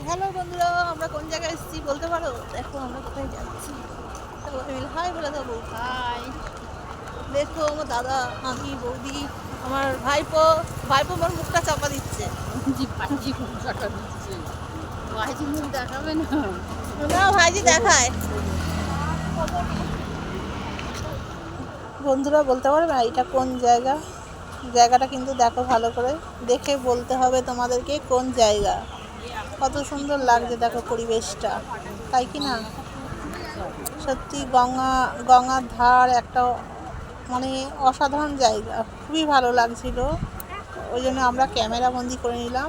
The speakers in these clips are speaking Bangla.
হ্যালো বন্ধুরা, আমরা কোন জায়গায় এসেছি বলতে পারো? দেখো আমরা কোথায় যাচ্ছি। সবাই মিলে হাই বলে দেবো। হাই। দেখো আমার দাদা, আমি, বৌদি, আমার ভাইপো। ভাইপো আমার মুখটা চাপা দিচ্ছে। ভাইজি খুব টাকা দিচ্ছে। ভাইজি মুখ দেখাবে না। না ভাইজি দেখায়। বন্ধুরা বলতে পারবে না এটা কোন জায়গা? জায়গাটা কিন্তু দেখো ভালো করে, দেখে বলতে হবে তোমাদেরকে কোন জায়গা। কত সুন্দর লাগছে দেখো পরিবেশটা, তাই কি না? সত্যি গঙ্গার ধার একটা মানে অসাধারণ জায়গা, খুবই ভালো লাগছিল। ওই জন্য আমরা ক্যামেরা বন্দি করে নিলাম,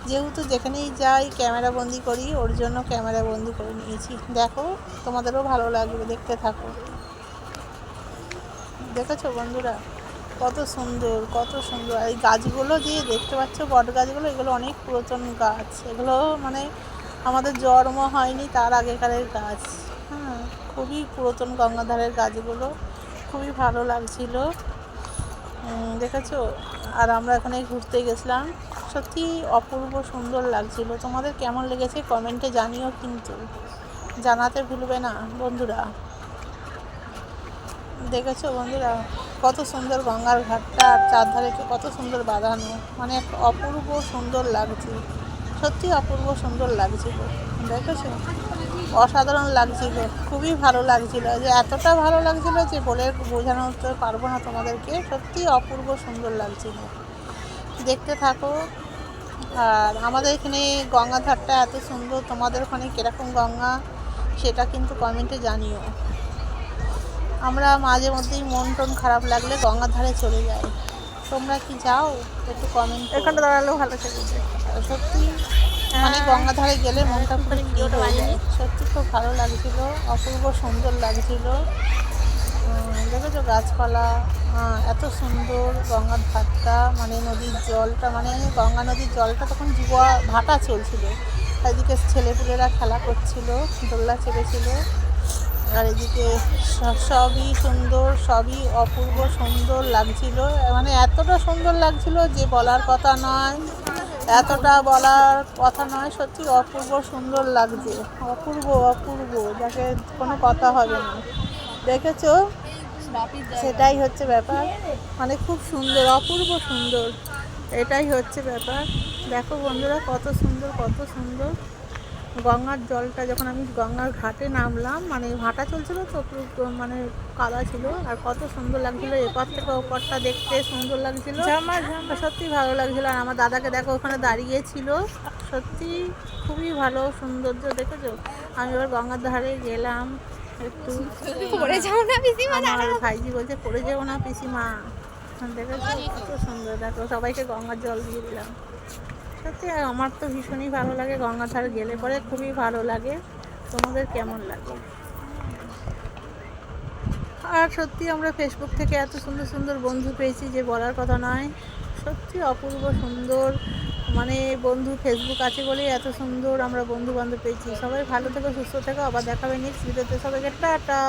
যেহেতু যেখানেই যাই ক্যামেরা বন্দি করি, ওর জন্য ক্যামেরা বন্দি করে নিয়েছি। দেখো তোমাদেরও ভালো লাগবে, দেখতে থাকো। দেখেছো বন্ধুরা কত সুন্দর, কত সুন্দর। এই গাছগুলো যে দেখতে পাচ্ছ, বট গাছগুলো, এগুলো অনেক পুরাতন গাছ। এগুলো মানে আমাদের জন্ম হয়নি তার আগেকারের গাছ। হ্যাঁ, খুবই পুরাতন গঙ্গাধারের গাছগুলো, খুবই ভালো লাগছিল। দেখেছো? আর আমরা এখানে ঘুরতে গেছিলাম, সত্যি অপূর্ব সুন্দর লাগছিল। তোমাদের কেমন লেগেছে কমেন্টে জানিও, কিন্তু জানাতে ভুলবে না বন্ধুরা। দেখেছো বন্ধুরা কত সুন্দর গঙ্গার ঘাটটা, আর চারধারে কত সুন্দর বাঁধানো, মানে একটা অপূর্ব সুন্দর লাগছে। সত্যি অপূর্ব সুন্দর লাগছিল। দেখেছো? অসাধারণ লাগছিল, খুবই ভালো লাগছিল। যে এতটা ভালো লাগছিল যে বলে বোঝানো পারবো না তোমাদেরকে। সত্যি অপূর্ব সুন্দর লাগছিল, দেখতে থাকো। আর আমাদের এখানে গঙ্গার ধারটা এত সুন্দর, তোমাদের ওখানে কীরকম গঙ্গা সেটা কিন্তু কমেন্টে জানিও। আমরা মাঝে মধ্যেই মন টন খারাপ লাগলে গঙ্গার ধারে চলে যাই। তোমরা কি যাও? একটু কমেন্ট। এখানটা দাঁড়ালেও ভালো চলেছে সত্যি, মানে গঙ্গা ধারে গেলে মনটা খুব ফ্রি হয়ে যায়। সত্যি খুব ভালো লাগছিল, অপূর্ব সুন্দর লাগছিল। দেখেছো গাছপালা, এত সুন্দর গঙ্গার ধারটা, মানে নদীর জলটা, মানে গঙ্গা নদীর জলটা তখন জুয়া ভাটা চলছিল। এদিকে ছেলেপুলেরা খেলা করছিল, দোলনা চেপেছিল। আর এদিকে সবই সুন্দর, সবই অপূর্ব সুন্দর লাগছিল। মানে এতটা সুন্দর লাগছিল যে বলার কথা নয়, এতটা বলার কথা নয়। সত্যি অপূর্ব সুন্দর লাগছে, অপূর্ব অপূর্ব, যাকে কোনো কথা হবে না। দেখেছো? সেটাই হচ্ছে ব্যাপার, মানে খুব সুন্দর, অপূর্ব সুন্দর, এটাই হচ্ছে ব্যাপার। দেখো বন্ধুরা কত সুন্দর, কত সুন্দর গঙ্গার জলটা। যখন আমি গঙ্গার ঘাটে নামলাম, মানে ভাটা চলছিল তো, মানে কাদা ছিল, আর কত সুন্দর লাগছিল। এপার থেকে ওপারটা দেখতে সুন্দর লাগছিল, সত্যি ভালো লাগছিল। আর আমার দাদাকে দেখো ওখানে দাঁড়িয়েছিল, সত্যি খুবই ভালো সৌন্দর্য। দেখেছো? আমি এবার গঙ্গার ধারে গেলাম একটু। পড়ে যাও না পিসিমা। আমার ভাইজি বলছে পড়ে যাবো না পিসিমা। দেখেছো কত সুন্দর? দেখো সবাইকে গঙ্গার জল দিয়ে দিলাম। সত্যি আমার তো ভীষণই ভালো লাগে, গঙ্গার ধারে গেলে পরে খুবই ভালো লাগে। তোমাদের কেমন লাগে? আর সত্যি আমরা ফেসবুক থেকে এত সুন্দর সুন্দর বন্ধু পেয়েছি যে বলার কথা নয়। সত্যি অপূর্ব সুন্দর, মানে বন্ধু ফেসবুক আছে বলেই এত সুন্দর আমরা বন্ধু বান্ধব পেয়েছি। সবাই ভালো থেকো, সুস্থ থেকো, আবার দেখাবে নেক্সট ভিডিওতে। সবাইকে টাটা।